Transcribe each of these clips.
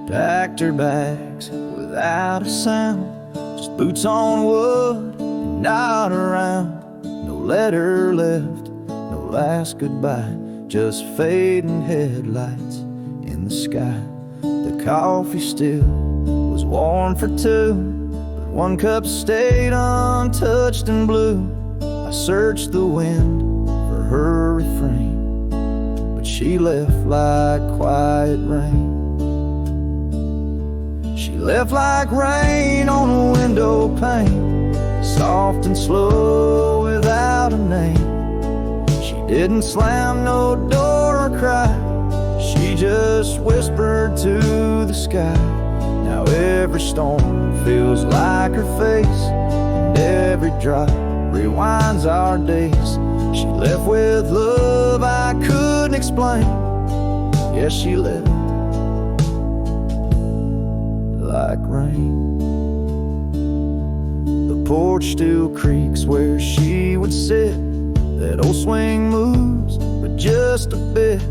packed her bags without a sound, just boots on wood and not around. No letter left, no last goodbye, just fading headlights in the sky. The coffee still was warm for two, but one cup stayed untouched and blue. I searched the wind for her refrain, but she left like quiet rain. She left like rain on a window pane, soft and slow without a name. She didn't slam no door or cry, she just whispered to the sky. Now every storm feels like her face, and every drop rewinds our days. She left with love I couldn't explain. Yes, she left like rain. The porch still creaks where she would sit. That old swing moves, but just a bit,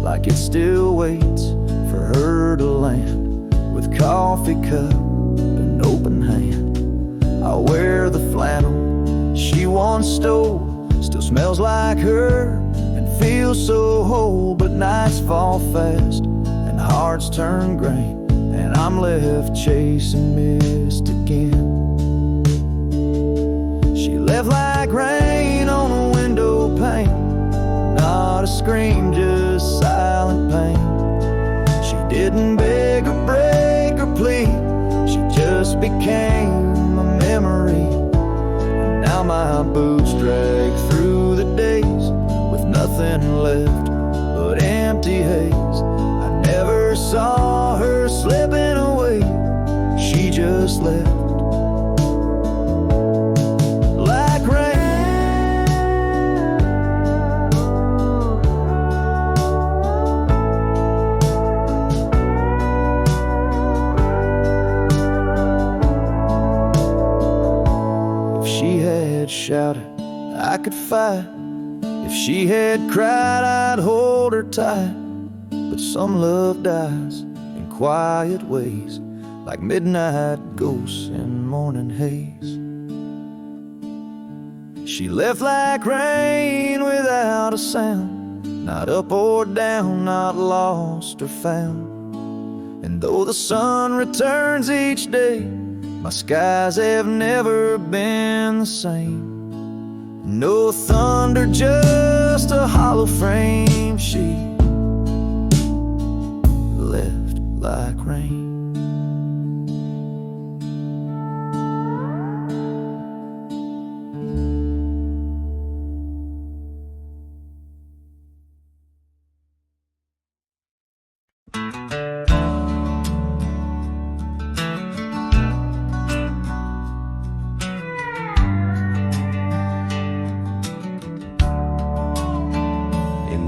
like it still waits for her to land. With coffee cup and open hand, I'll wear the flannel she once stole. Still smells like her and feels so whole. But nights fall fast and hearts turn gray, and I'm left chasing mist again. She left like rain on a window pane, not a scream, just silent pain. She didn't beg or break or plead, she just became a memory. And now my boots drag through the days with nothing left but empty haze. I never saw her slipping away, she just left like rain. If she had shouted, I could fight. If she had cried, I'd hold her tight. But some love dies in quiet ways, like midnight ghosts in morning haze. She left like rain without a sound, not up or down, not lost or found. And though the sun returns each day, my skies have never been the same. No thunder, just a hollow frame. She left like rain.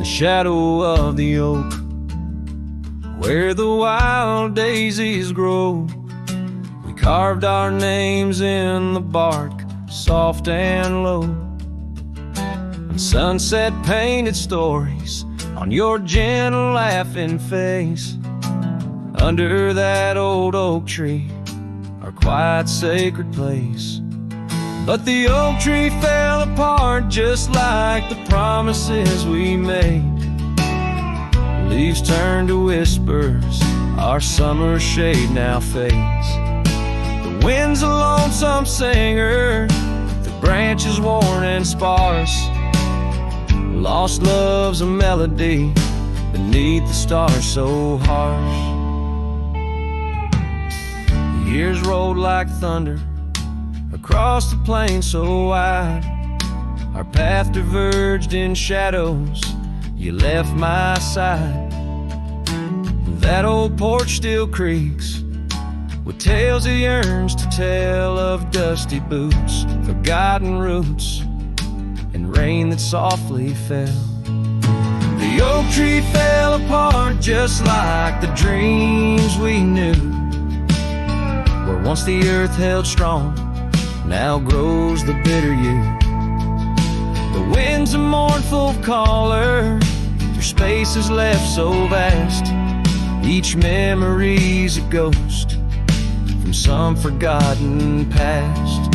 Shadow of the oak, where the wild daisies grow, we carved our names in the bark, soft and low. And sunset painted stories on your gentle laughing face. Under that old oak tree, our quiet sacred place. But the oak tree fell apart just like the promises we made. Leaves turned to whispers, our summer shade now fades. The wind's a lonesome singer, the branches worn and sparse. Lost love's a melody beneath the stars so harsh. The years rolled like thunder across the plain so wide. Our path diverged in shadows, you left my side. That old porch still creaks with tales he yearns to tell, of dusty boots, forgotten roots, and rain that softly fell. The oak tree fell apart just like the dreams we knew, where once the earth held strong, now grows the bitter yew. The wind's a mournful caller through spaces left so vast. Each memory's a ghost from some forgotten past.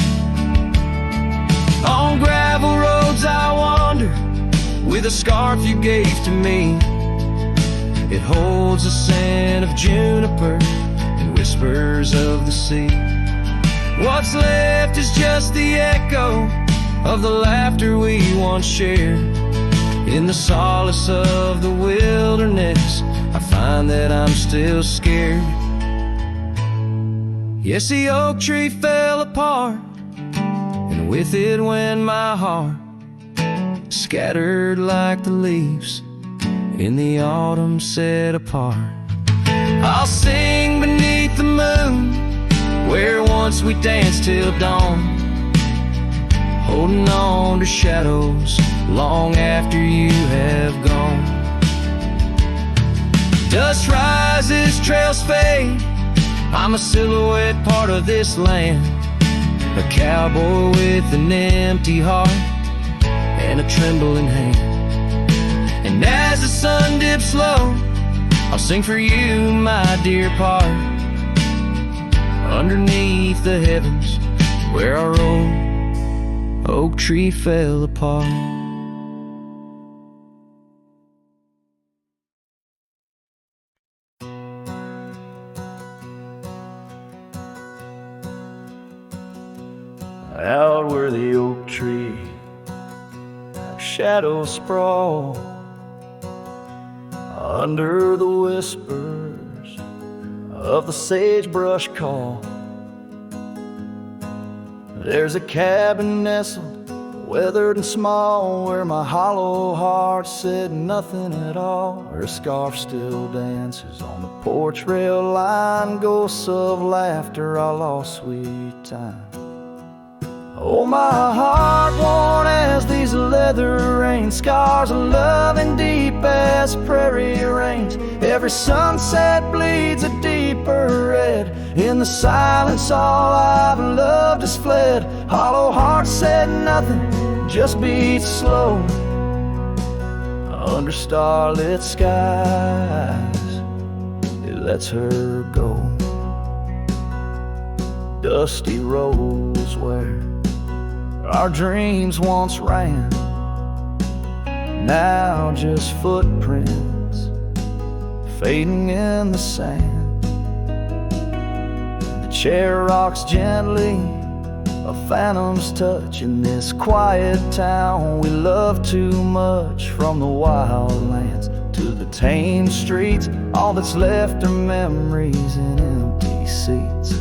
On gravel roads I wander with a scarf you gave to me. It holds a scent of juniper and whispers of the sea. What's left is just the echo of the laughter we once shared. In the solace of the wilderness, I find that I'm still scared. Yes, the oak tree fell apart, and with it went my heart, scattered like the leaves in the autumn set apart. I'll sing beneath the moon, where once we danced till dawn, holding on to shadows long after you have gone. Dust rises, trails fade, I'm a silhouette, part of this land, a cowboy with an empty heart and a trembling hand. And as the sun dips low, I'll sing for you, my dear part, underneath the heavens where our old oak tree fell apart. Out where the oak tree shadows sprawl, under the whispers of the sagebrush call, there's a cabin nestled, weathered and small, where my hollow heart said nothing at all, where a scarf still dances on the porch rail line, ghosts of laughter, our lost sweet time. Oh, my heart worn as these leather rain, scars of love and deep as prairie rains. Every sunset bleeds a deeper red. In the silence all I've loved has fled. Hollow heart said nothing, just beats slow under starlit skies. It lets her go. Dusty roads where our dreams once ran, now just footprints fading in the sand. The chair rocks gently, a phantom's touch in this quiet town we love too much. From the wild lands to the tame streets, all that's left are memories in empty seats.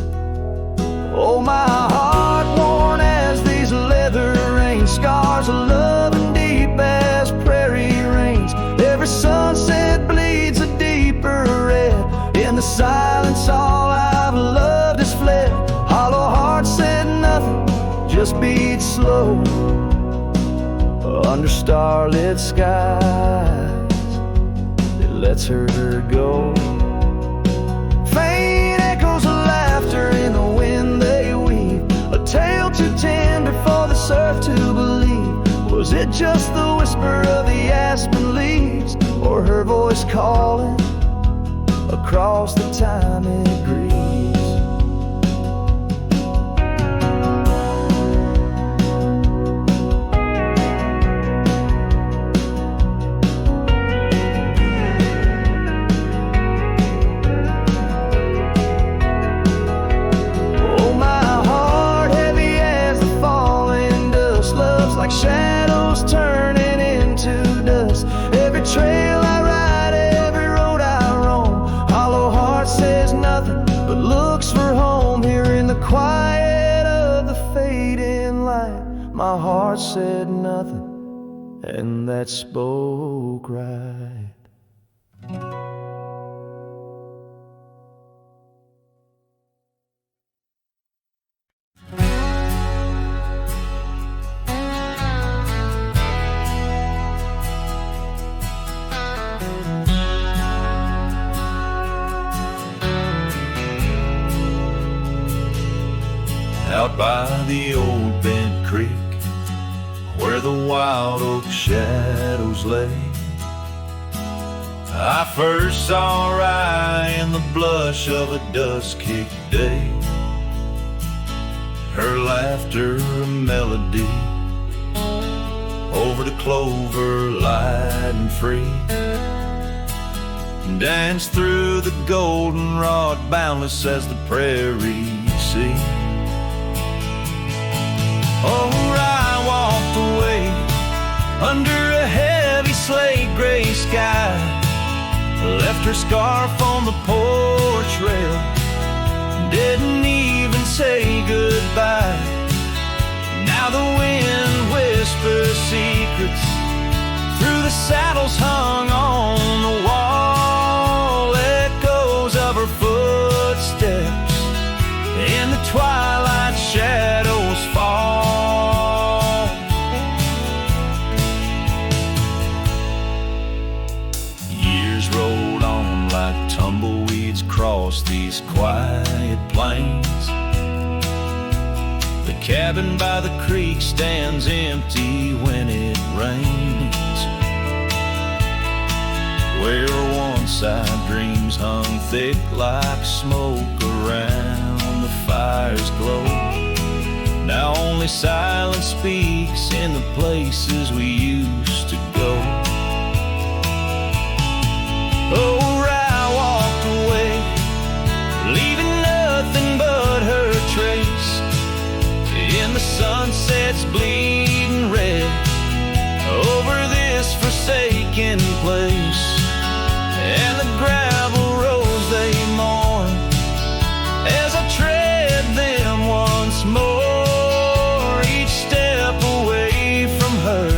Oh, my heart worn as these leather rains, scars of love and deep as prairie rains. Every sunset bleeds a deeper red. In the silence all I've loved has fled. Hollow heart said nothing, just beats slow under starlit skies. It lets her go. Faint echoes of laughter in the wind they weave, a tale too tender for this earth to believe. Was it just the whisper of the aspen leaves, or her voice calling across the time it grieves? Shadows turning into dust. Every trail I ride, every road I roam, hollow heart says nothing but looks for home. Here in the quiet of the fading light, my heart said nothing, and that spoke right. Out by the old bent creek, where the wild oak shadows lay, I first saw Rye in the blush of a dust-kicked day, her laughter a melody over the clover, light and free, danced through the goldenrod, boundless as the prairie sea. Oh, Rye walked away under a heavy slate gray sky, left her scarf on the porch rail, didn't even say goodbye. Now the wind whispers secrets through the saddles hung on the wall, echoes of her footsteps in the twilight shadows fall. Years rolled on like tumbleweeds across these quiet plains. The cabin by the creek stands empty when it rains, where once our dreams hung thick like smoke around the fire's glow. Now only silence speaks in the places we used to go. Oh, Rye walked away, leaving nothing but her trace in the sunset's bleeding red over this forsaken place, and the gravel roads they mourn as I tread them once more, each step away from her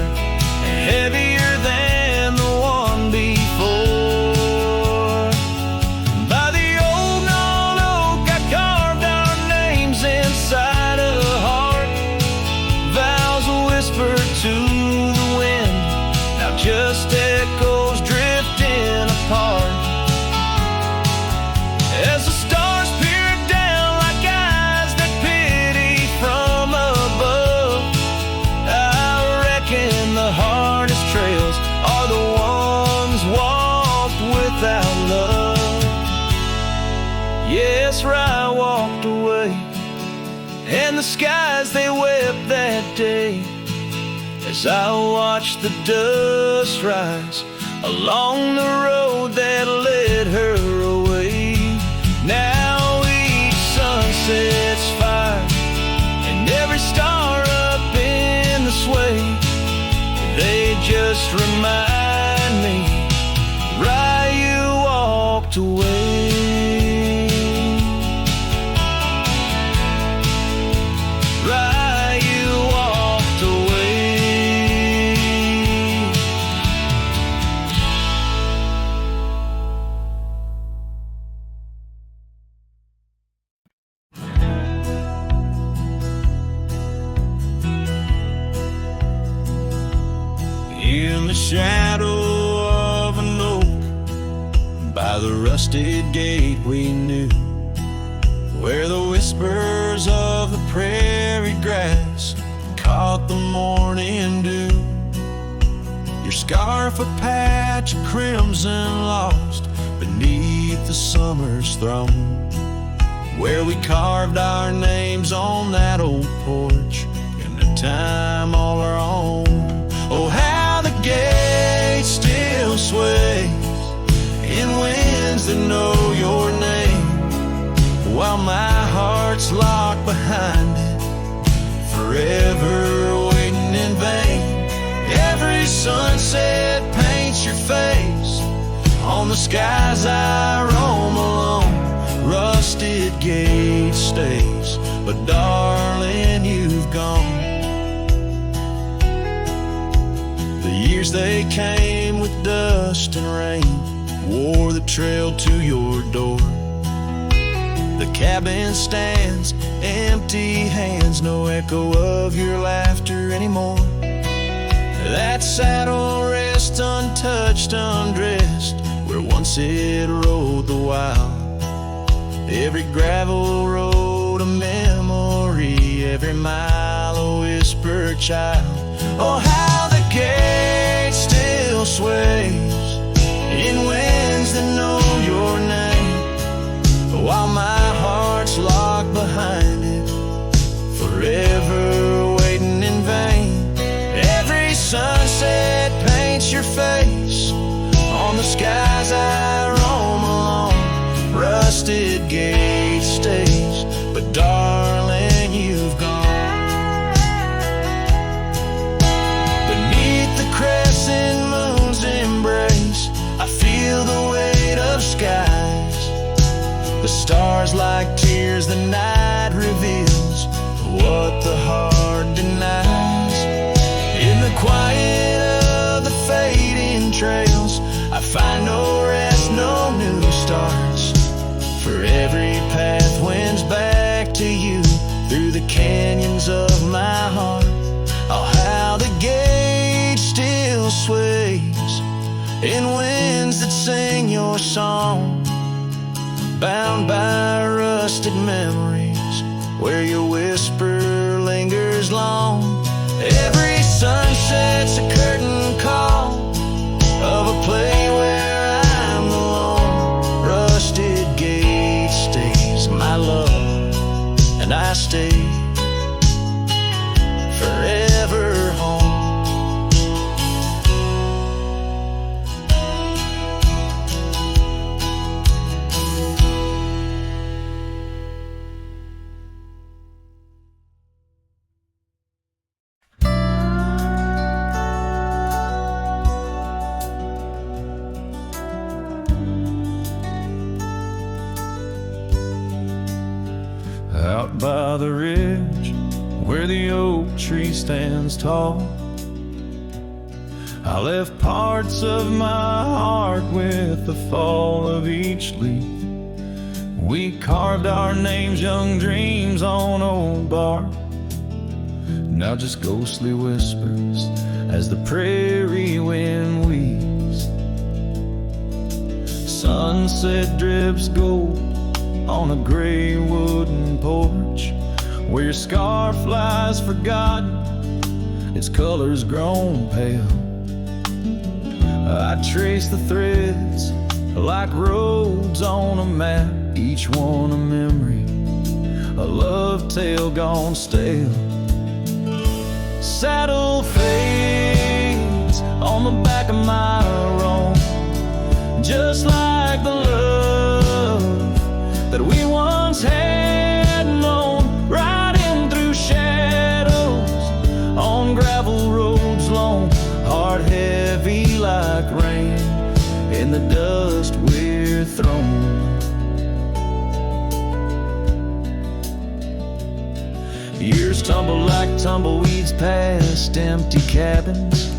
heavier than the one before. By the old gnarled oak I carved our names inside a heart, vows whispered to the wind, now just echoes drifting apart. As the stars peer down like eyes that pity from above, I reckon the hardest trails are the ones walked without love. Yes, Rye walked away, and the skies they wept that day as I watched the dust rise along the road that led her away. Now each sunset's fire and every star up in the sway, they just remind me, Rye, you walked away. Rye, you walked away. In the shadow of an oak, by the rusted gate we knew, where the whispers of the prairie grass caught the morning dew. Your scarf a patch of crimson lost beneath the summer's throne, where we carved our names on that old porch in a time all our own. Oh, how the gate still sways in winds that know your name, while my heart's locked behind it, forever waiting in vain. Every sunset paints your face on the skies I roam alone. Rusted gate stays, but darling, you've gone. The years they came with dust and rain wore the trail to your door. The cabin stands, empty hands, no echo of your laughter anymore. That saddle rests untouched, undressed, where once it rode the wild. Every gravel road a memory, every mile a whispered child. Oh, how the gate still sways in wind days I roam along rusted gate stays, but darling, you've gone. Beneath the crescent moon's embrace, I feel the weight of skies. The stars like tears the night reveals, what the heart denies. In the quiet of the fading trails, I find no rest, no new starts. For every path wends back to you, through the canyons of my heart. Oh, how the gate still sways in winds that sing your song, bound by rusted memories where your whisper lingers long. Every sunset's a curtain call of a play where I'm alone. Rusted gate stays, my love, and I stay forever home. Out by the ridge where the oak tree stands tall, I left parts of my heart with the fall of each leaf. We carved our names, young dreams on old bark, now just ghostly whispers as the prairie wind weaves. Sunset drips gold on a gray wooden porch where your scarf lies forgotten, its colors grown pale. I trace the threads like roads on a map, each one a memory, a love tale gone stale. Saddle fades on the back of my roan, just like the love that we once had known, riding through shadows on gravel roads long, heart heavy like rain in the dust we're thrown. Years tumble like tumbleweeds past empty cabins,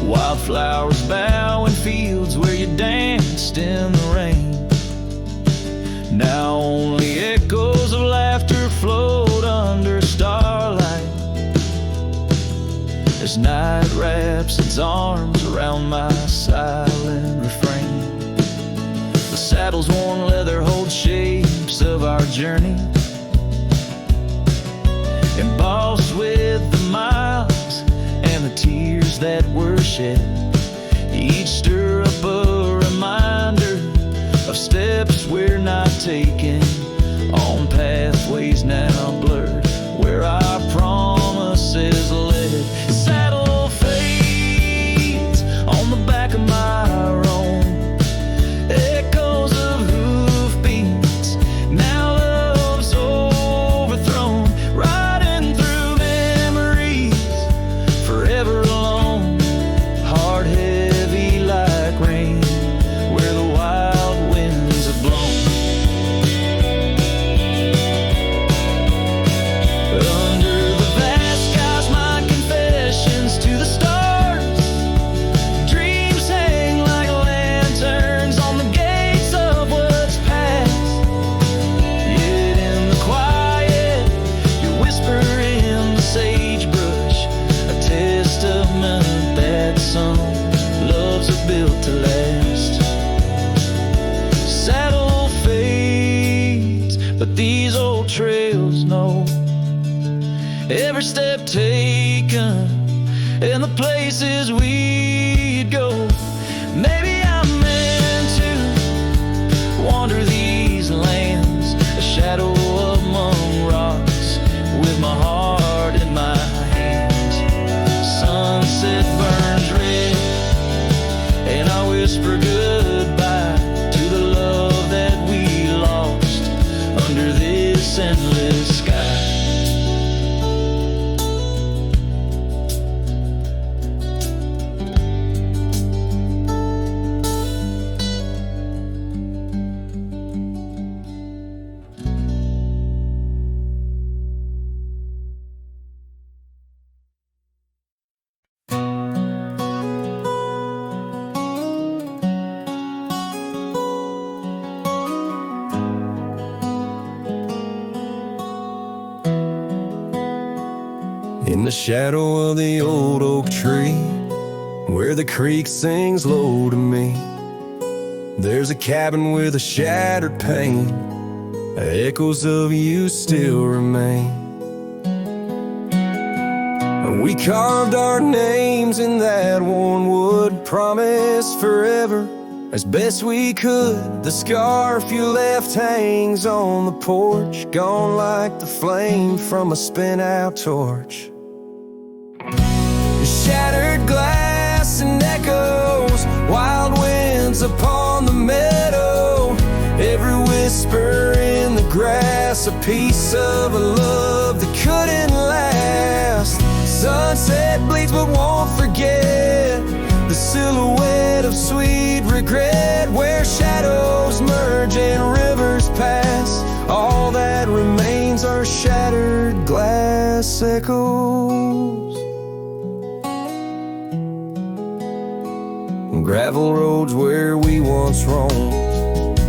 wildflowers bow in fields where you danced in the rain. Now only echoes of laughter float under starlight as night wraps its arms around my silent refrain. The saddle's worn leather holds shapes of our journey, embossed with the miles and the tears that were shed. Each stir up a reminder of steps we're not taking, on pathways now blurred where our promises led. Saddle fades on the back of my roan, echoes of hoofbeats, now love's overthrown, riding through memories forever alone, heart heavy like rain where the wild winds have blown. Under the vast skies, my confessions to the stars, dreams hang like lanterns on the gates of what's past. Yet in the quiet, your whisper in the sagebrush, a testament that some loves are built to last. Saddle fades, but these old trails know every step taken and the places we'd go. Maybe I'm meant to wander these lands, a shadow among rocks, with my heart in my hands. Sunset burns red and I whisper good shadow of the old oak tree, where the creek sings low to me, there's a cabin with a shattered pane. Echoes of you still remain. We carved our names in that worn wood, promised forever as best we could. The scarf you left hangs on the porch, gone like the flame from a spent-out torch. Shattered glass and echoes, wild winds upon the meadow, every whisper in the grass, a piece of a love that couldn't last. Sunset bleeds but won't forget the silhouette of sweet regret, where shadows merge and rivers pass. All that remains are shattered glass echoes. Gravel roads where we once roamed,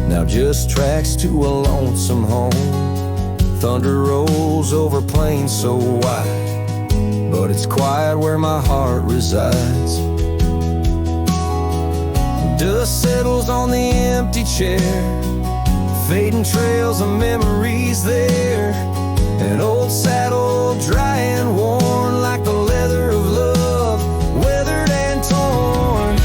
now just tracks to a lonesome home. Thunder rolls over plains so wide, but it's quiet where my heart resides. Dust settles on the empty chair, fading trails of memories there. An old saddle dry and worn like the leather of love, weathered and torn.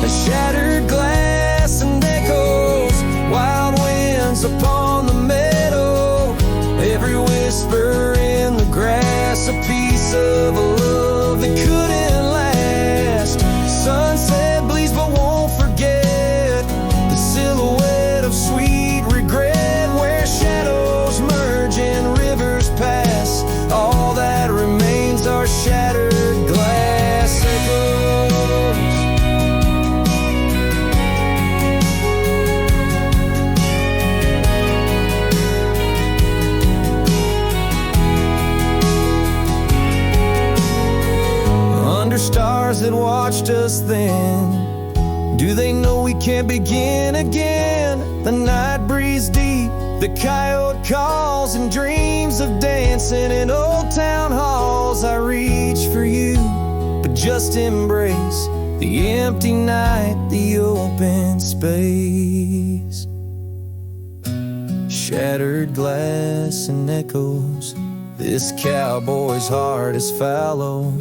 A shattered glass and echoes, wild winds upon the meadow, every whisper in the grass, a piece of a love that couldn't last. Sunset bleeds but won't forget the silhouette of sweet regret, where shadows merge and rivers pass. All that remains are shattered glass echoes. Under stars that watched us then, do they know we can't begin again? The night breeze deep, the coyote calls, and dreams of dancing in old town halls. I reach for you, but just embrace the empty night, the open space. Shattered glass and echoes, this cowboy's heart is fallow.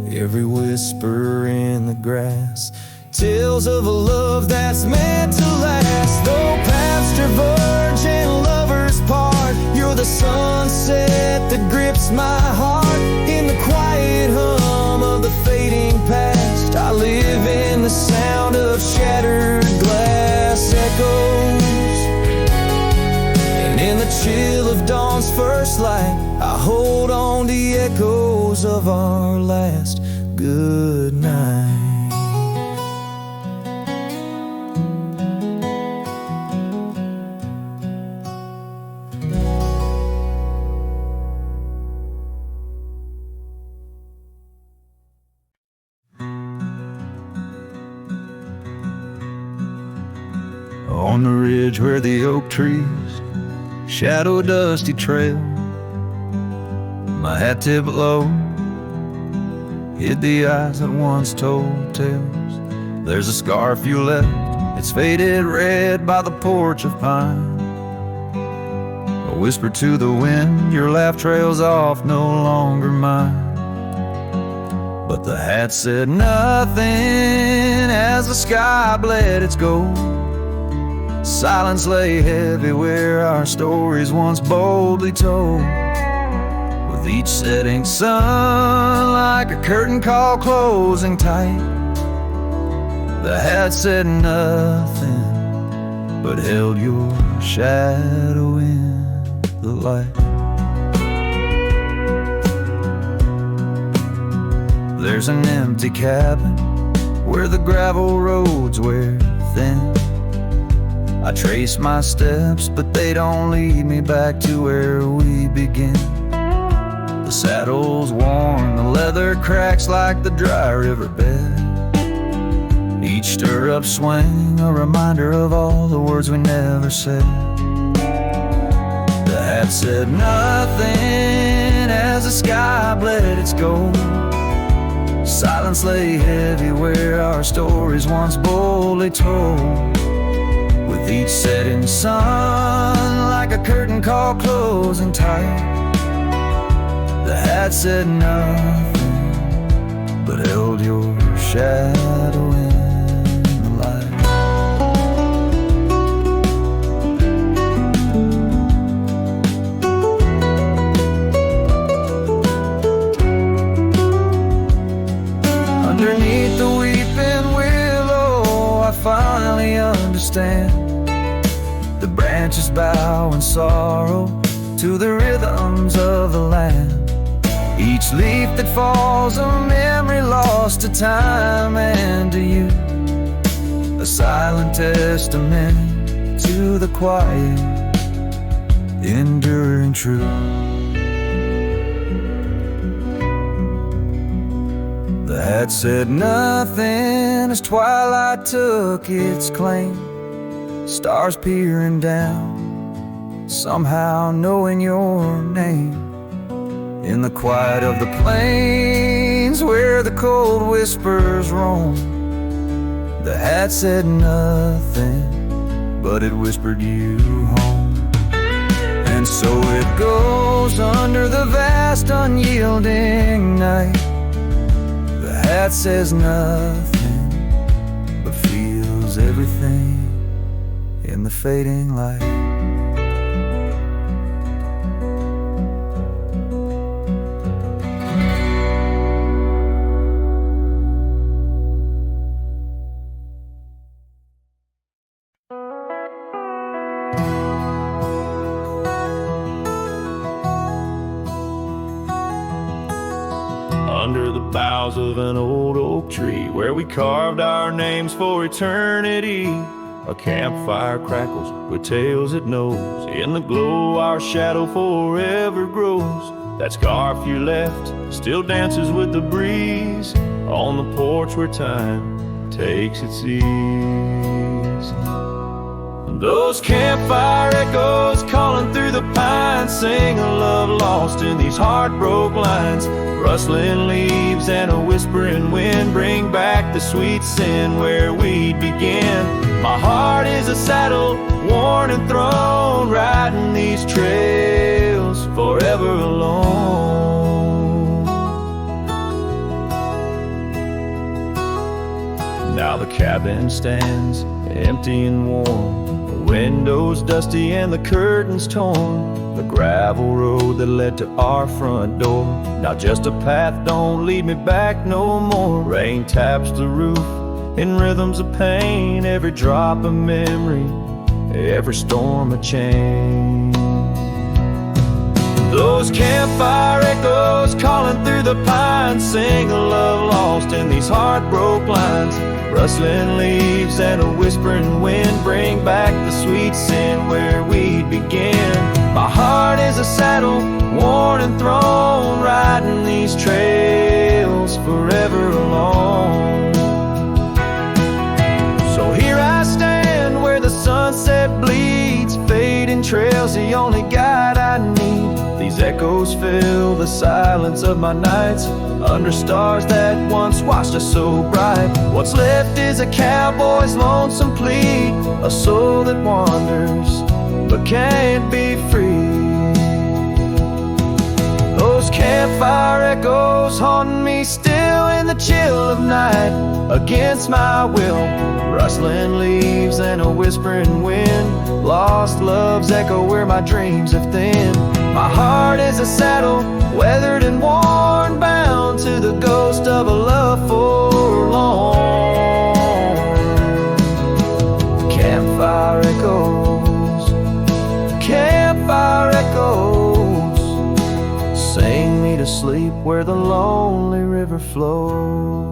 Every whisper in the grass, tales of a love that's meant to last. Though paths diverge and lovers part, you're the sunset that grips my heart. In the quiet hum of the fading past, I live in the sound of shattered glass echoes. And in the chill of dawn's first light, I hold on to the echoes of our last good night. On the ridge where the oak trees shadow a dusty trail, my hat tipped low hid the eyes that once told tales. There's a scarf you left, it's faded red by the porch of pine. A whisper to the wind, your laugh trails off, no longer mine. But the hat said nothing as the sky bled its gold. Silence lay heavy where our stories once boldly told. With each setting sun like a curtain call closing tight, the hat said nothing but held your shadow in the light. There's an empty cabin where the gravel roads wear thin. I trace my steps, but they don't lead me back to where we begin. The saddle's worn, the leather cracks like the dry riverbed. Each stirrup swing, a reminder of all the words we never said. The hat said nothing as the sky bled its gold. Silence lay heavy where our stories once boldly told. With each setting sun like a curtain call closing tight, the hat said nothing but held your shadow in the light. Underneath the weeping willow, I finally understand. The branches bow in sorrow to the rhythms of the land. Each leaf that falls, a memory lost to time and to you, a silent testament to the quiet, enduring truth. The hat said nothing as twilight took its claim, stars peering down, somehow knowing your name. In the quiet of the plains where the cold whispers roam, the hat said nothing, but it whispered you home. And so it goes under the vast unyielding night. The hat says nothing, but feels everything in the fading light. Under the boughs of an old oak tree, where we carved our names for eternity, a campfire crackles with tales it knows. In the glow our shadow forever grows. That scarf you left still dances with the breeze on the porch where time takes its ease. Those campfire echoes calling through the pines sing a love lost in these heartbroken lines. Rustling leaves and a whispering wind bring back the sweet sin where we began. My heart is a saddle, worn and thrown, riding these trails forever alone. Now the cabin stands empty and warm, the windows dusty and the curtains torn. The gravel road that led to our front door, now just a path, don't lead me back no more. Rain taps the roof in rhythms of pain, every drop a memory, every storm a change. Those campfire echoes calling through the pines sing a love lost in these heartbroken lines. Rustling leaves and a whispering wind bring back the sweet sin where we began. My heart is a saddle, worn and thrown, riding these trails forever alone. So here I stand where the sunset bleeds, fading trails, the only guide I need. These echoes fill the silence of my nights, under stars that once watched us so bright. What's left is a cowboy's lonesome plea, a soul that wanders but can't be free. Those campfire echoes haunting me still in the chill of night, against my will. Rustling leaves and a whispering wind, lost love's echo where my dreams have thinned. My heart is a saddle, weathered and worn, bound to the ghost of a love forlorn. Campfire echoes, campfire echoes, sing me to sleep where the lonely river flows.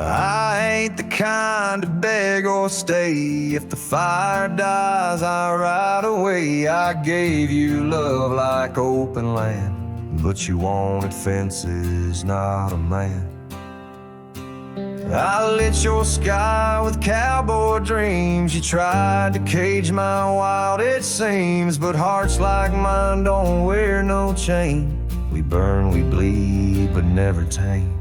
I ain't the kind to beg or stay. If the fire dies, I ride away. I gave you love like open land, but you wanted fences, not a man. I lit your sky with cowboy dreams. You tried to cage my wild, it seems, but hearts like mine don't wear no chain. We burn, we bleed, but never tame.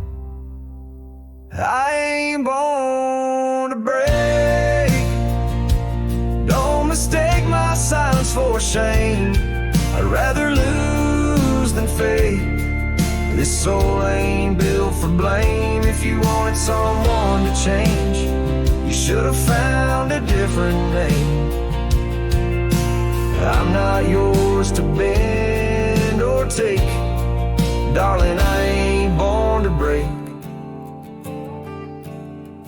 I ain't born to break. Don't mistake my silence for shame. I'd rather lose than fake. This soul ain't built for blame. If you wanted someone to change, you should have found a different name. I'm not yours to bend or take. Darling, I ain't born to break.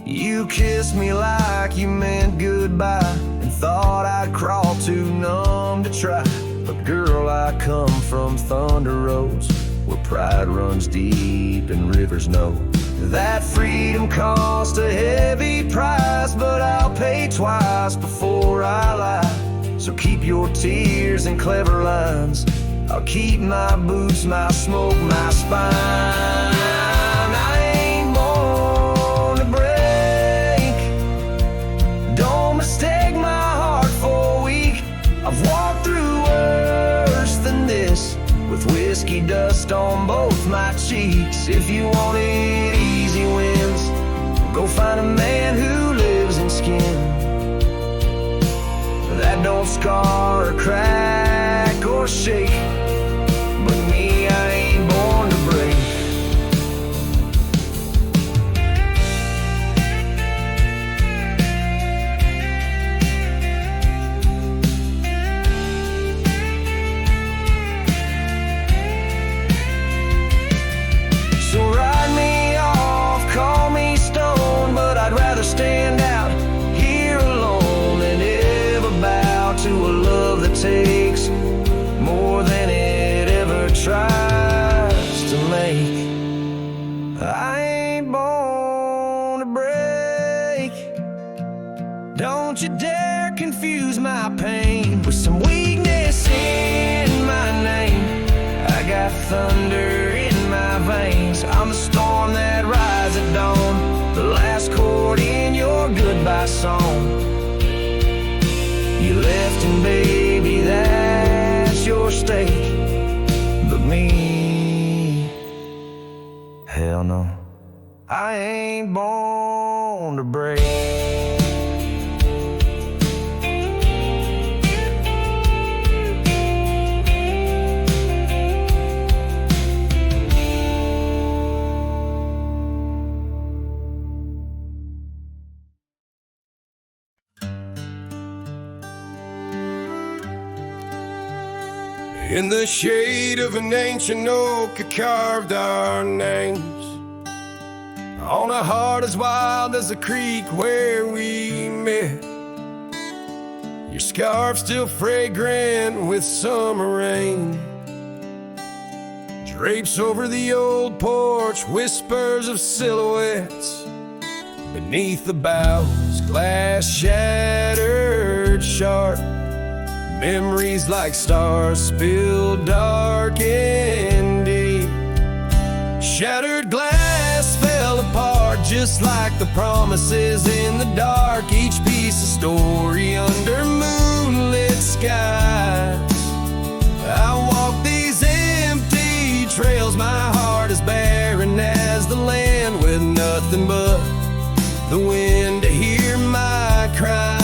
You kissed me like you meant goodbye, and thought I'd crawl too numb to try. But girl, I come from Thunder Roads, where pride runs deep and rivers know that freedom cost a heavy price. But I'll pay twice before I lie. So keep your tears and clever lines. I'll keep my boots, my smoke, my spine. I ain't born to break. Don't mistake my heart for weak. I've walked through worse than this, with whiskey dust on both my cheeks. If you wanted easy wins, go find a man who lives in skin that don't scar or crack or shake. But me, I ain't born to break. So write me off, call me stone, but I'd rather stand out here alone than ever bow to a love that takes more than it ever tries to make. I ain't born to break. Don't you dare confuse my pain with some weakness in my name. I got thunder in my veins. I'm the storm that rises at dawn, the last chord in your goodbye song. You left and baby, that's your stake. But me, hell no, I ain't born to break. In the shade of an ancient oak, I carved our names on a heart as wild as the creek where we met. Your scarf still fragrant with summer rain drapes over the old porch, whispers of silhouettes beneath the boughs, glass shattered sharp. Memories like stars spilled dark and deep. Shattered glass fell apart just like the promises in the dark. Each piece a story under moonlit skies. I walk these empty trails, my heart is barren as the land, with nothing but the wind to hear my cries.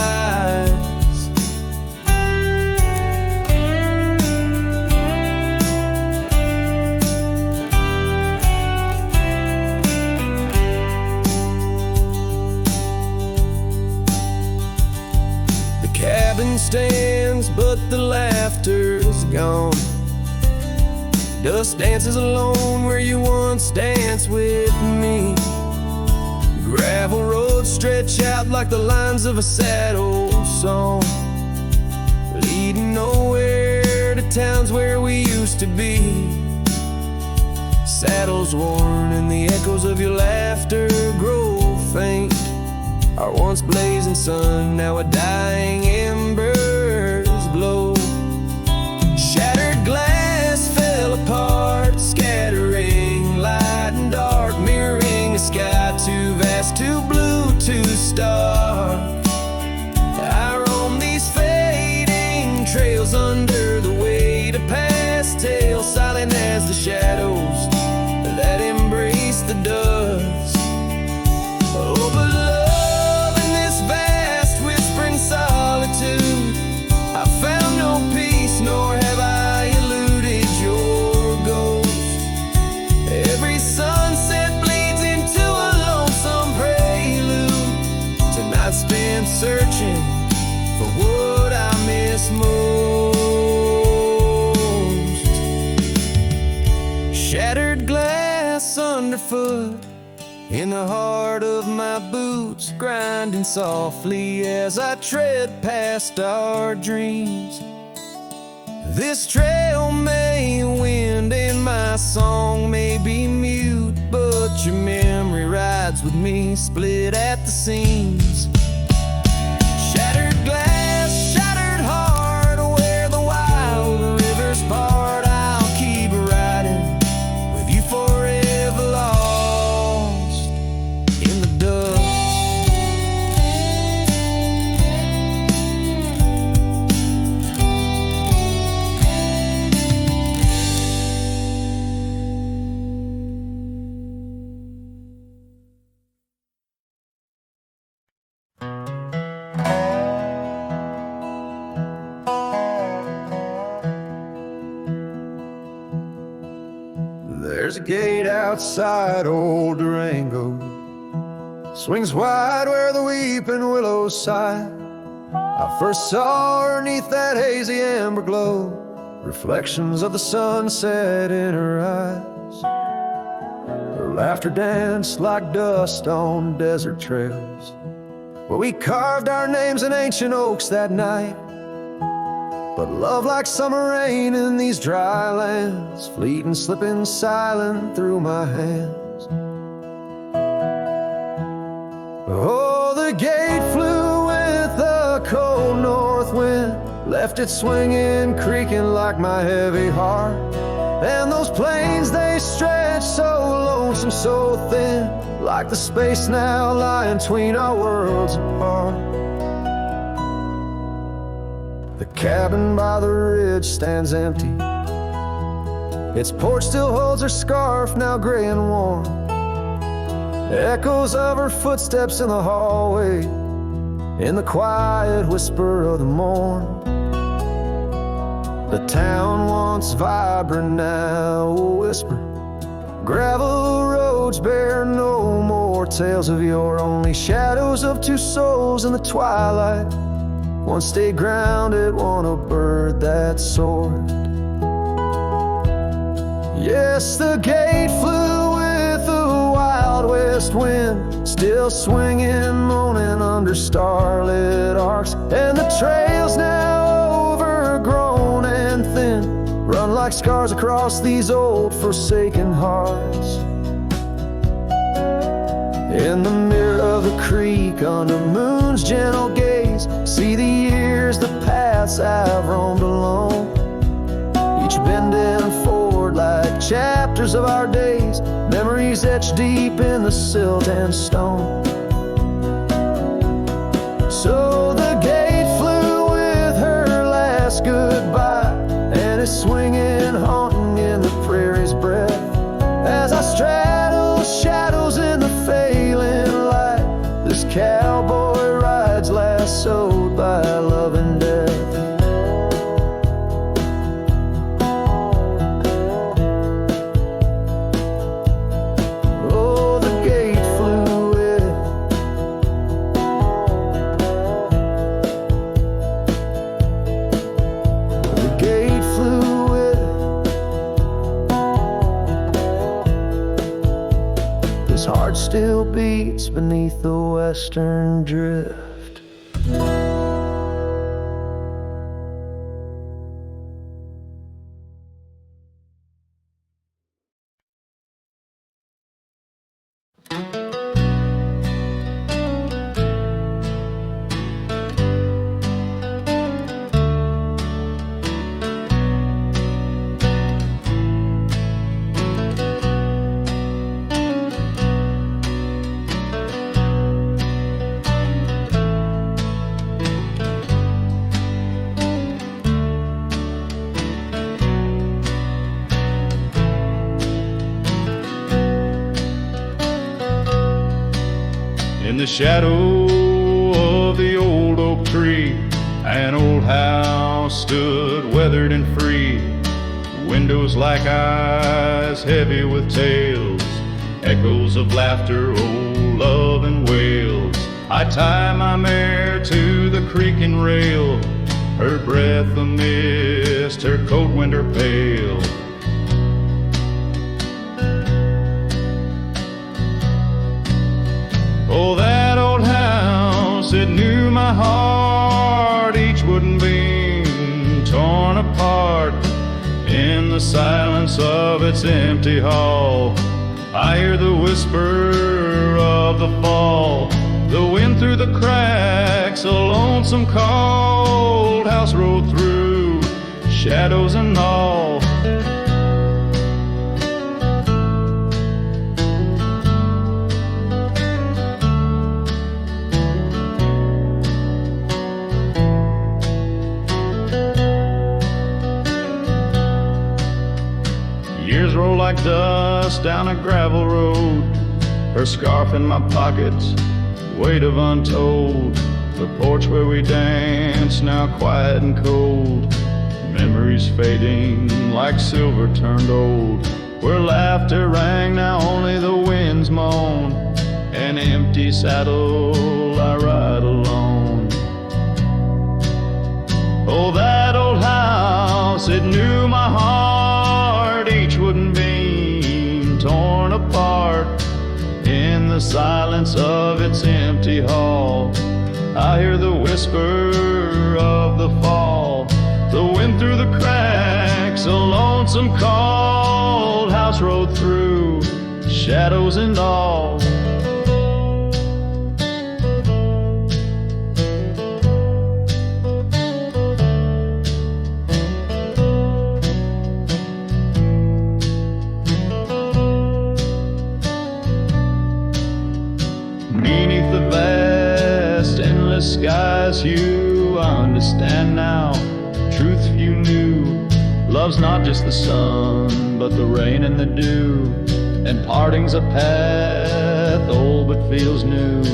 Cabin stands, but the laughter's gone. Dust dances alone where you once danced with me. Gravel roads stretch out like the lines of a sad old song, leading nowhere to towns where we used to be. Saddles worn and the echoes of your laughter grow faint. Our once blazing sun, now a dying embers glow. Shattered glass fell apart, scattering light and dark, mirroring a sky too vast, too blue, too stark. I roam these fading trails under the weight of past tales, silent as the shadows that embrace the dust. Oh, but love in this vast whispering solitude, I found no peace, nor have I eluded your ghost. Every sunset bleeds into a lonesome prelude to nights spent searching for what I miss most. Shattered glass underfoot, in the heart of my boots, grinding softly as I tread past our dreams. This trail may wind and my song may be mute, but your memory rides with me, split at the seams. Shattered glass, shattered heart, where the wild rivers part, I'll keep riding with you forever, lost in the dust. There's a gate outside old Durango, swings wide where the weeping willows sigh. I first saw her neath that hazy amber glow, reflections of the sunset in her eyes. Her laughter danced like dust on desert trails, where we carved our names in ancient oaks that night. But love like summer rain in these dry lands, fleeting, slipping silent through my hands. Oh, the gate flew with the cold north wind, left it swinging, creaking like my heavy heart. And those plains, they stretch so lonesome, so thin, like the space now lying between our worlds apart. The cabin by the ridge stands empty, its porch still holds her scarf, now gray and warm. Echoes of her footsteps in the hallway, in the quiet whisper of the morn. The town once vibrant, now a whisper. Gravel roads bear no more tales of yore, only shadows of two souls in the twilight. One stayed grounded, one a bird that soared. Yes, the gate flew with the wild west wind, still swinging, moaning under starlit arcs. And the trails now overgrown and thin, run like scars across these old forsaken hearts. In the mirror of the creek, under moon's gentle gaze, see the years, the paths I've roamed alone, each bending forward like chapters of our days, memories etched deep in the silt and stone. So the gate flew with her last goodbye, and it's swinging, haunting in the prairie's breath, as I straddle shadows in the failing light. This cowboy rides lassoed by love and death. Oh, the gate flew with, the gate flew with. This heart still beats beneath the western drift. In the shadow of the old oak tree, an old house stood weathered and free. Windows like eyes heavy with tales, echoes of laughter, old love and wails. I tie my mare to the creaking rail, her breath a mist, her coat winter pale. Oh, that old house, it knew my heart, each wooden beam torn apart. In the silence of its empty hall, I hear the whisper of the fall. The wind through the cracks, a lonesome cold house rode through, shadows and all. Years roll like dust down a gravel road, her scarf in my pockets, weight of untold. The porch where we danced, now quiet and cold. Memories fading like silver turned old. Where laughter rang, now only the winds moan. An empty saddle, I ride alone. Oh, that old house, it knew my heart, each wooden beam torn apart. In the silence of its empty hall, I hear the whisper of the fall. The wind through the cracks, a lonesome cold house rode through, shadows and all. Beneath the vast, endless skies, you understand now truth few knew. Love's not just the sun, but the rain and the dew. And parting's a path old but feels new.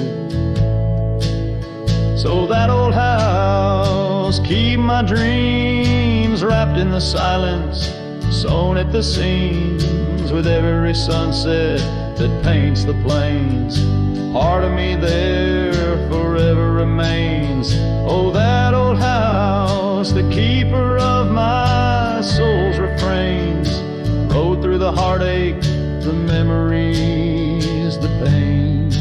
So that old house, keep my dreams wrapped in the silence, sewn at the seams with every sunset that paints the plains. Part of me there forever remains. Oh, that old house, the keeper of my soul's refrains. Rode through the heartache, the memories, the pains.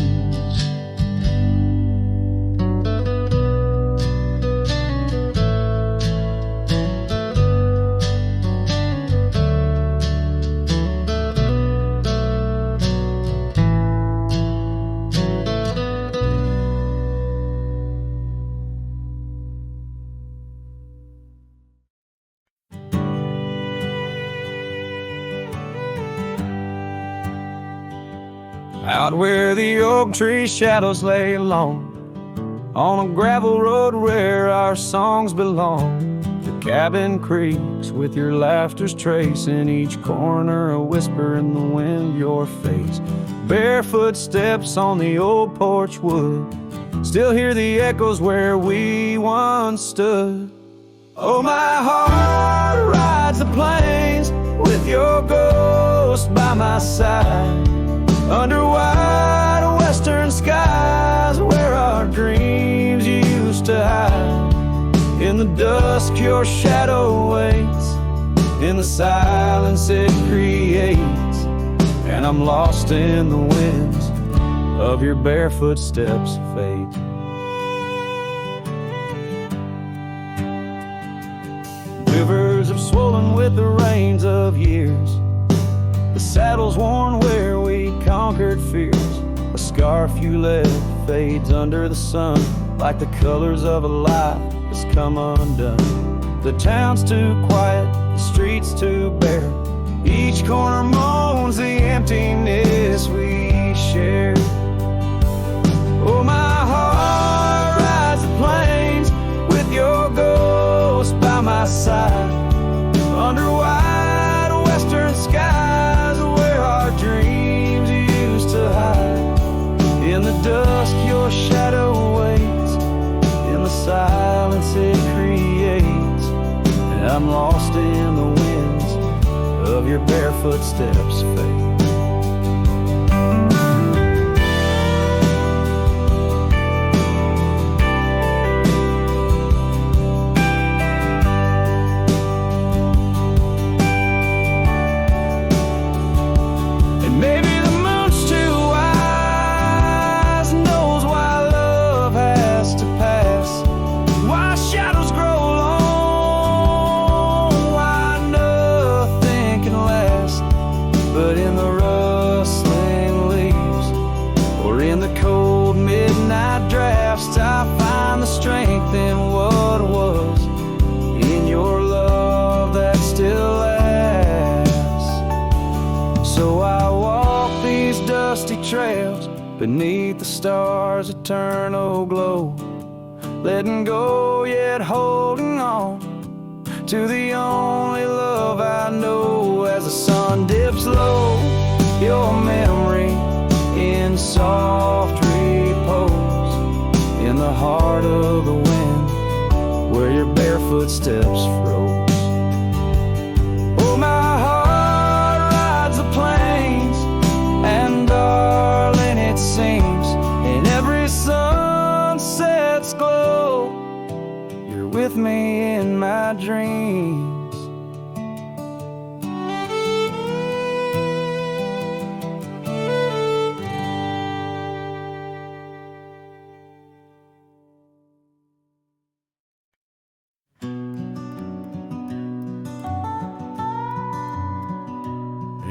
Out where the oak tree shadows lay long, on a gravel road where our songs belong. The cabin creaks with your laughter's trace, in each corner a whisper in the wind, your face. Barefoot steps on the old porch wood, still hear the echoes where we once stood. Oh, my heart rides the plains with your ghost by my side, under wide western skies where our dreams used to hide. In the dusk your shadow waits, in the silence it creates, and I'm lost in the winds of your barefoot steps of fate. Rivers have swollen with the rains of years, the saddle's worn where we conquered fears. A scarf you left fades under the sun, like the colors of a life that's come undone. The town's too quiet, the street's too bare, each corner moans the emptiness we share. Oh, my heart rides the plains with your ghost by my side, under wide western skies where our dreams used to hide. In the dusk your footsteps fade. Trails beneath the stars' eternal glow, letting go yet holding on to the only love I know. As the sun dips low, your memory in soft repose, in the heart of the wind where your bare footsteps froze. Oh, my heart rides the plains, and darling, it seems in every sunset's glow, you're with me in my dreams.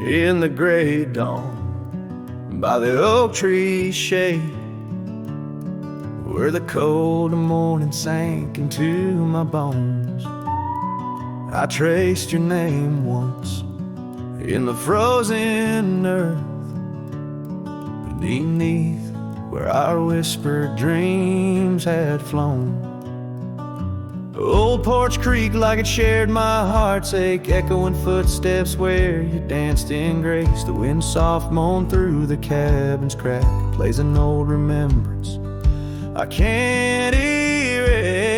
In the gray dawn, by the oak tree shade, where the cold morning sank into my bones, I traced your name once in the frozen earth, beneath where our whispered dreams had flown. Old Porch Creek like it shared my heart's ache, echoing footsteps where you danced in grace. The wind soft moaned through the cabin's crack, plays an old remembrance I can't erase.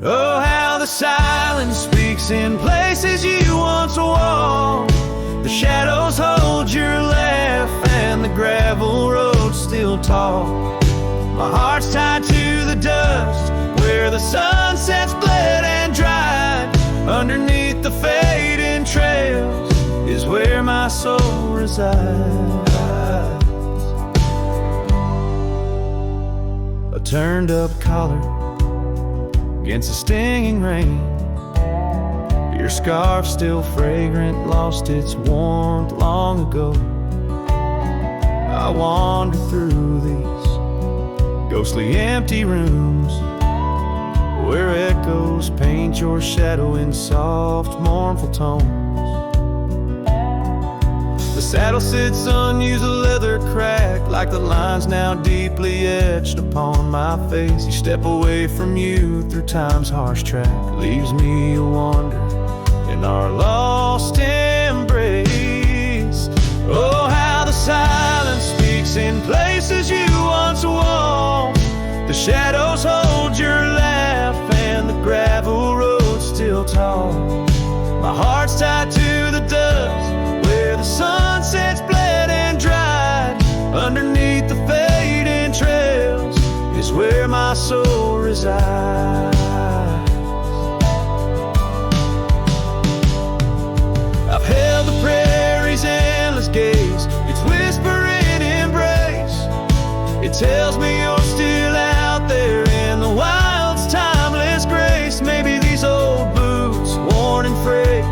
Oh, how the silence speaks in places you once walked. The shadows hold your laugh and the gravel roads still talk. My heart's tied to the dust where the sunsets bled and dried. Underneath the fading trails is where my soul resides. A turned up collar against the stinging rain, your scarf still fragrant, lost its warmth long ago. I wander through these ghostly empty rooms where echoes paint your shadow in soft, mournful tones. The saddle sits unused, a leather crack, like the lines now deeply etched upon my face. You step away from you through time's harsh track, leaves me a wander in our lost embrace. Oh, how the silence speaks in places you once walked. The shadows hold your laugh and the gravel roads still talk. My heart's tied to the dust where the sunsets bled and dried. Underneath the fading trails is where my soul resides. I've held the prairie's endless gaze, its whispering embrace. It tells me you're still out there in the wild's timeless grace. Maybe these old boots, worn and frayed,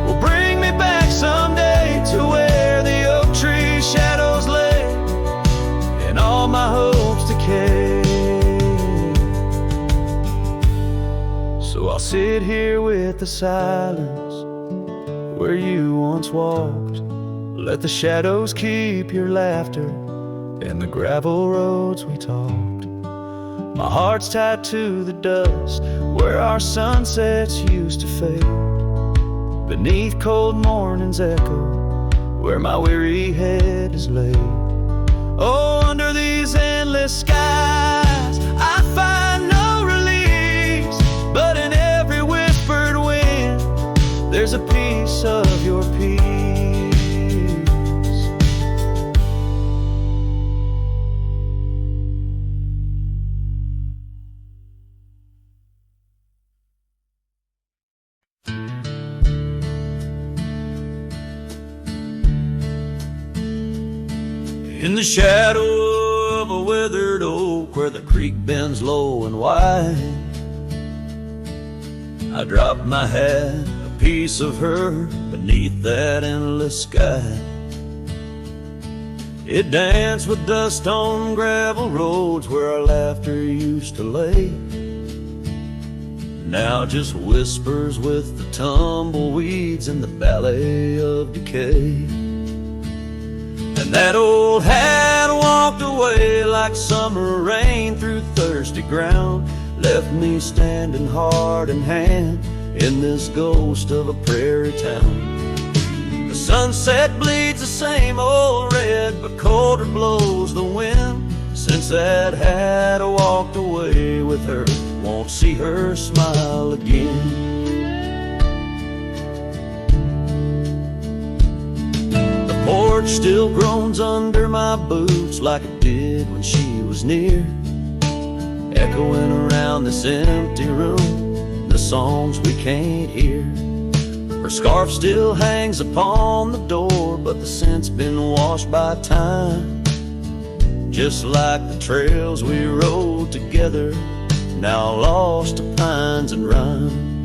will bring me back someday to where the oak tree shadows lay and all my hopes decay. So I'll sit here with the silence where you once walked. Let the shadows keep your laughter and the gravel roads we talked. My heart's tied to the dust where our sunsets used to fade. Beneath cold morning's echo where my weary head is laid. Oh, under these endless skies I find no release, but in every whispered wind there's There's a piece of your peace. In the shadow of a withered oak where the creek bends low and wide, I dropped my hat, a piece of her, beneath that endless sky. It danced with dust on gravel roads where our laughter used to lay. Now just whispers with the tumbleweeds in the ballet of decay. And that old hat walked away like summer rain through thirsty ground, left me standing heart in hand in this ghost of a prairie town. The sunset bleeds the same old red, but colder blows the wind. Since that hat walked away with her, won't see her smile again. The porch still groans under my boots like it did when she was near, echoing around this empty room, the songs we can't hear. Her scarf still hangs upon the door, but the scent's been washed by time, just like the trails we rode together, now lost to pines and rime.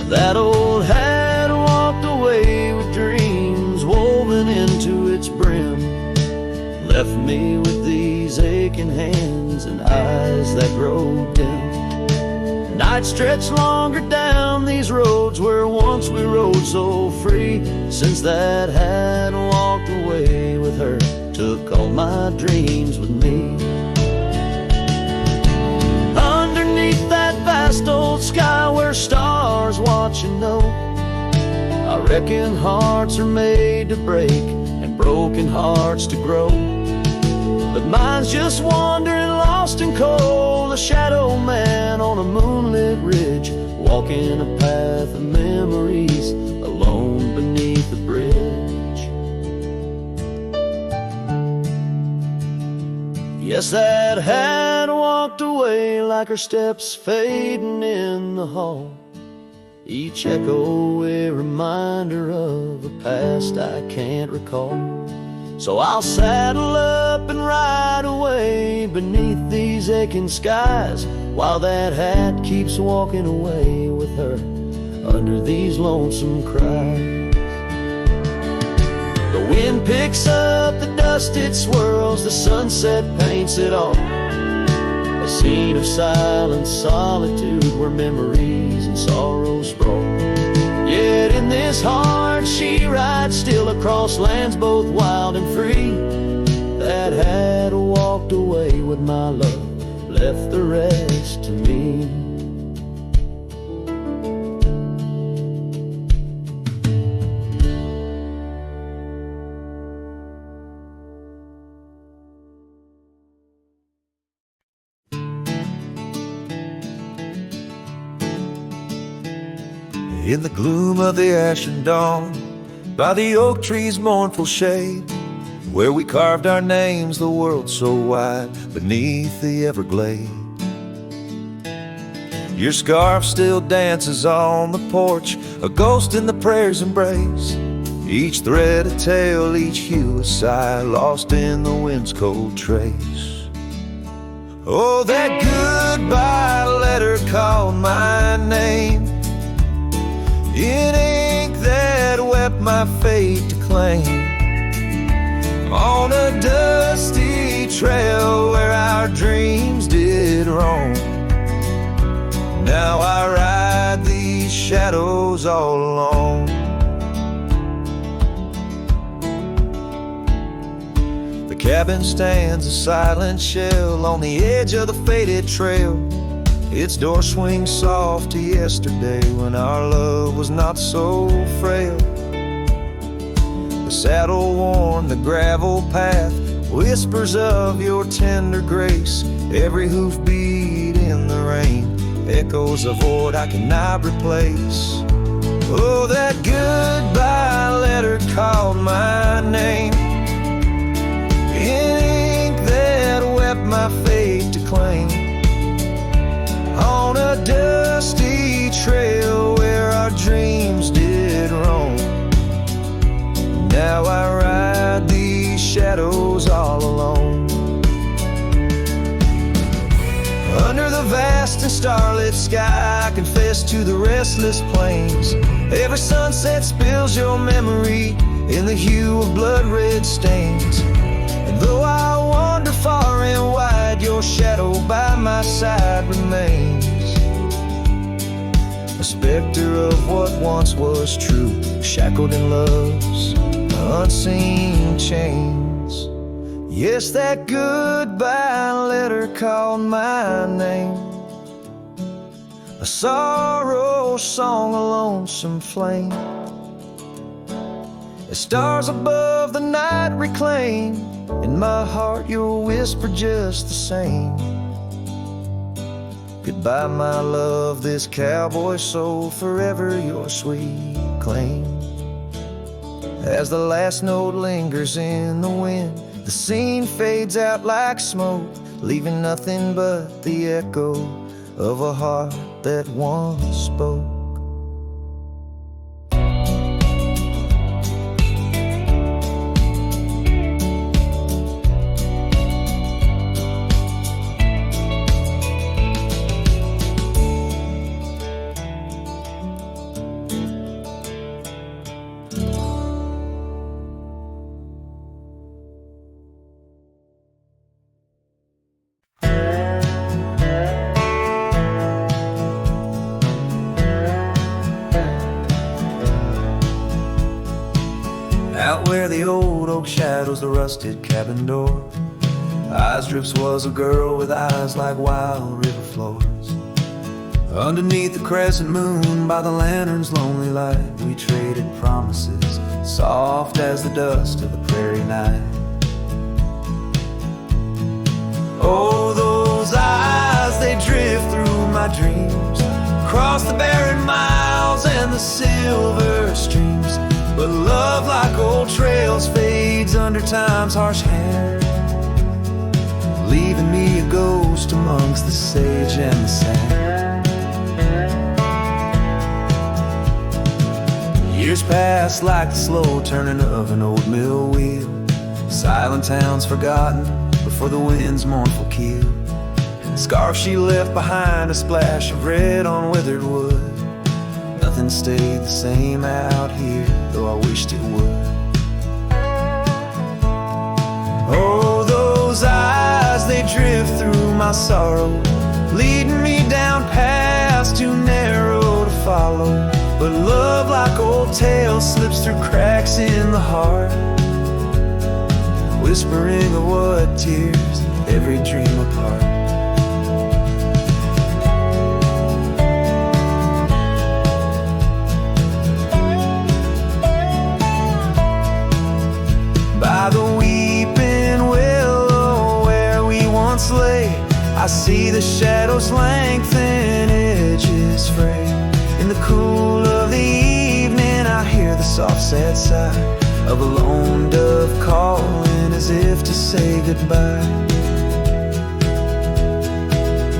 That old hat walked away with dreams woven into its brim, left me with these aching hands and eyes that grow dim. Night stretched longer down these roads where once we rode so free. Since that hat walked away with her, took all my dreams with me. Underneath that vast old sky where stars watch and know, I reckon hearts are made to break and broken hearts to grow. But mine's just wandering lost and cold, a shadow man on a moonlit ridge, walking a path of memories alone beneath the bridge. Yes, that hat walked away like her steps fading in the hall, each echo a reminder of a past I can't recall. So I'll saddle up and ride away beneath these aching skies, while that hat keeps walking away with her under these lonesome cries. The wind picks up the dust, it swirls, the sunset paints it all, a scene of silent solitude where memories and sorrows sprawl. Yet in this heart she rides still across lands both wild and free. That hat walked away with my love, left the rest to me. In the gloom of the ashen dawn, by the oak tree's mournful shade, where we carved our names, the world so wide, beneath the everglade. Your scarf still dances on the porch, a ghost in the prairie's embrace. Each thread a tale, each hue a sigh, lost in the wind's cold trace. Oh, that goodbye letter called my name in ink that wept my fate to claim, on a dusty trail where our dreams did roam. Now I ride these shadows all alone. The cabin stands a silent shell on the edge of the faded trail. Its door swings soft to yesterday when our love was not so frail. The saddle worn, the gravel path, whispers of your tender grace. Every hoofbeat in the rain, echoes of what I cannot replace. Oh, that goodbye letter called my name in ink that wept my fate to claim. On a dusty trail where our dreams did roam, now I ride these shadows all alone. Under the vast and starlit sky, I confess to the restless plains. Every sunset spills your memory in the hue of blood-red stains. And though I wander far and wide, your shadow by my side remains. A specter of what once was true, shackled in love's unseen chains. Yes, that goodbye letter called my name, a sorrow song, a lonesome flame. As stars above the night reclaim, in my heart your whisper just the same. Goodbye, my love, this cowboy soul, forever your sweet claim. As the last note lingers in the wind, the scene fades out like smoke, leaving nothing but the echo of a heart that once spoke. Out where the old oak shadows the rusted cabin door, Eyes Drips was a girl with eyes like wild river floors. Underneath the crescent moon, by the lantern's lonely light, we traded promises, soft as the dust of the prairie night. Oh, those eyes, they drift through my dreams, across the barren miles and the silver streams. But love, like old trails, fades under time's harsh hand, leaving me a ghost amongst the sage and the sand. Years pass like the slow turning of an old mill wheel, silent towns forgotten before the wind's mournful keel. The scarf she left behind, a splash of red on withered wood. Nothing stayed the same out here, though I wished it would. Oh, those eyes, they drift through my sorrow, leading me down paths too narrow to follow. But love, like old tales, slips through cracks in the heart, whispering of what tears every dream apart. By the weeping willow where we once lay, I see the shadows lengthen, edges fray. In the cool of the evening, I hear the soft sad sigh of a lone dove calling as if to say goodbye.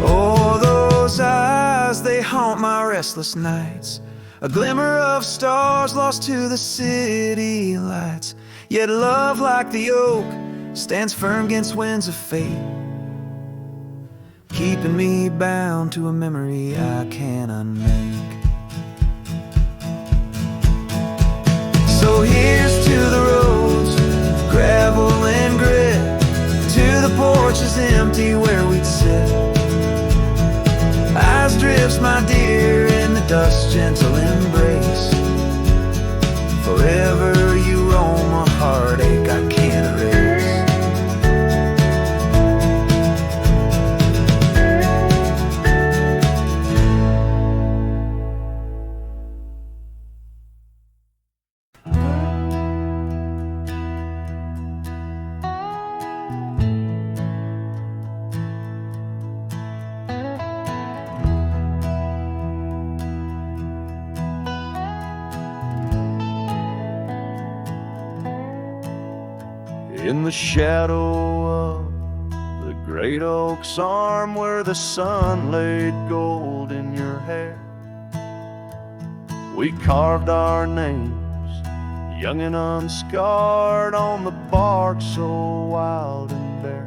Oh, those eyes, they haunt my restless nights, a glimmer of stars lost to the city lights. Yet love, like the oak, stands firm against winds of fate, keeping me bound to a memory I can't unmake. So here's to the roads, gravel and grit, to the porches empty where we'd sit. Eyes Drips, my dear, in the dust's gentle embrace. Forever you roam a heartache I can't erase. In the shadow of the great oak's arm, where the sun laid gold in your hair, we carved our names, young and unscarred, on the bark so wild and bare.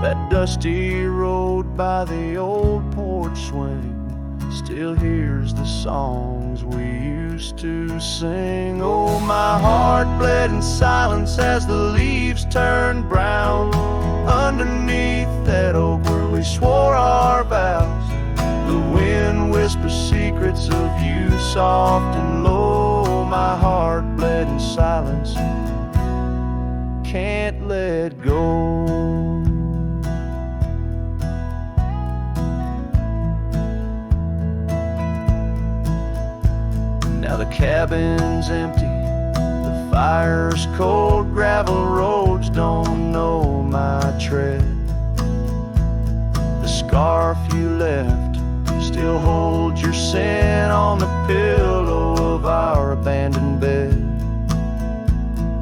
That dusty road by the old porch swing still hears the songs we used to sing. Oh, my heart bled in silence as the leaves turned brown underneath that oak where we swore our vows. The wind whispers secrets of you soft and low. My heart bled in silence, can't let go. Now the cabin's empty, the fire's cold, gravel roads don't know my tread. The scarf you left still holds your scent on the pillow of our abandoned bed.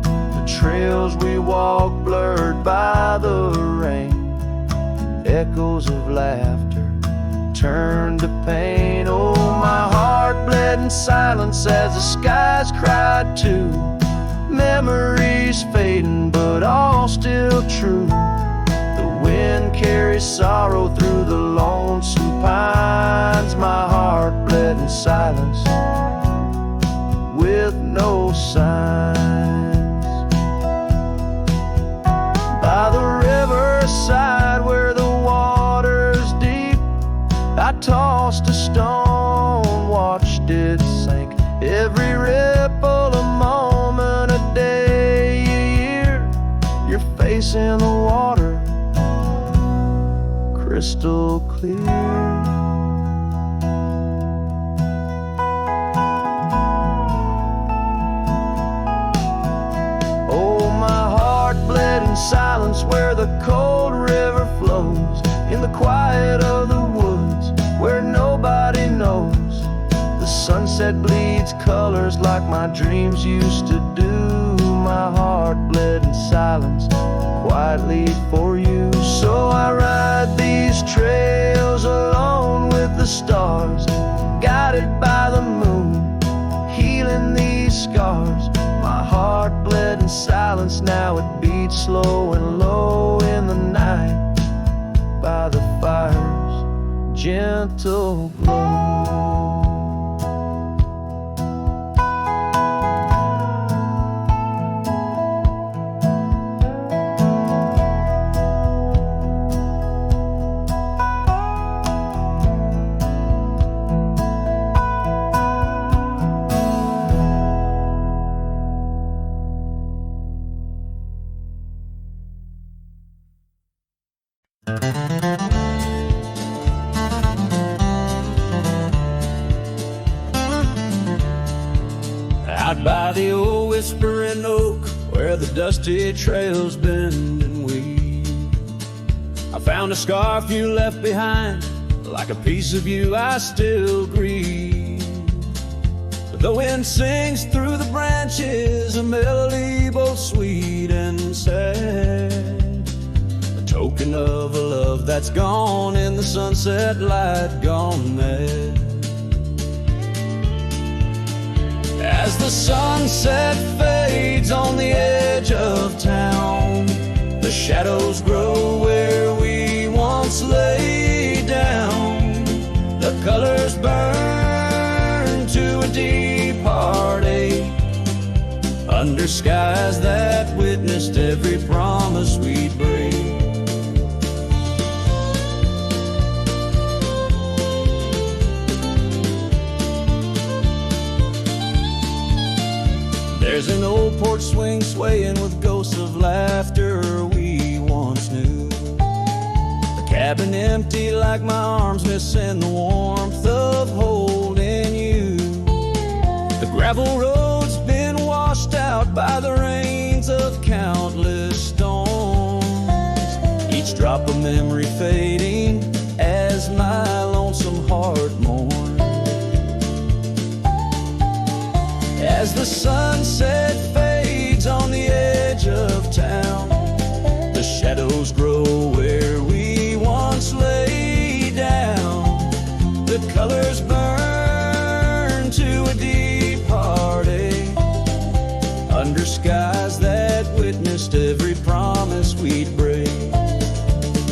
The trails we walk blurred by the rain, echoes of laughter turned to pain. Oh, my heart bled in silence as the skies cried too. Memories fading, but all still true. The wind carries sorrow through the lonesome pines. My heart bled in silence with no signs. By the riverside where the water's deep, I tossed a stone, watched it sink. Every ripple a moment, a day, a year. Your face in the water, crystal clear. Oh, my heart bled in silence where the cold river flows, in the quiet of the woods where nobody knows. The sunset bleeds colors like my dreams used to do. My heart bled in silence quietly for you. So I ride these trails alone with the stars, guided by the moon, healing these scars. My heart bled in silence, now it beats slow and low in the night by the fire's gentle glow. Out by the old whispering oak where the dusty trails bend and weave, I found a scarf you left behind, like a piece of you I still grieve. But the wind sings through the branches a melody both sweet and sad, a token of a love that's gone in the sunset light, gone mad. As the sunset fades on the edge of town, the shadows grow where we once lay down. The colors burn to a deep heartache under skies that witnessed every promise we'd break. There's an old porch swing swaying with ghosts of laughter we once knew. The cabin empty like my arms missing the warmth of holding you. The gravel road's been washed out by the rains of countless storms, each drop of memory fading as my lonesome heart mourns. As the sunset fades on the edge clear skies that witnessed every promise we'd break.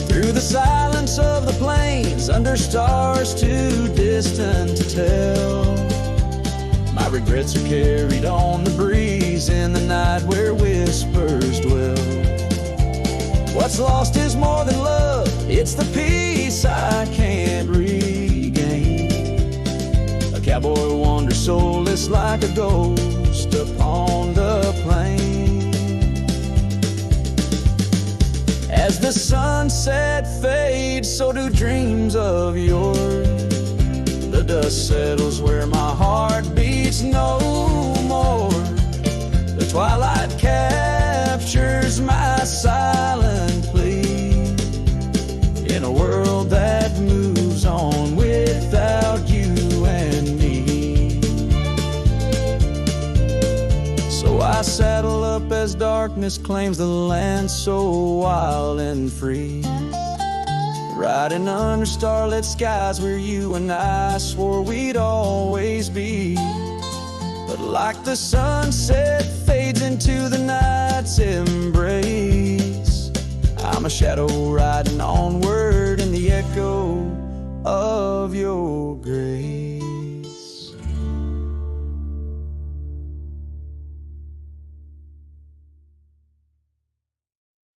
Through the silence of the plains, under stars too distant to tell, my regrets are carried on the breeze in the night where whispers dwell. What's lost is more than love, it's the peace I can't regain. A cowboy wanders soulless like a ghost upon the plain. As the sunset fades, so do dreams of yours. The dust settles where my heart beats no more. The twilight captures my silent plea in a world that moves on without you and me. So I saddle up as darkness claims the land so wild and free, riding under starlit skies where you and I swore we'd always be. But like the sunset fades into the night's embrace, I'm a shadow riding onward in the echo of your grace.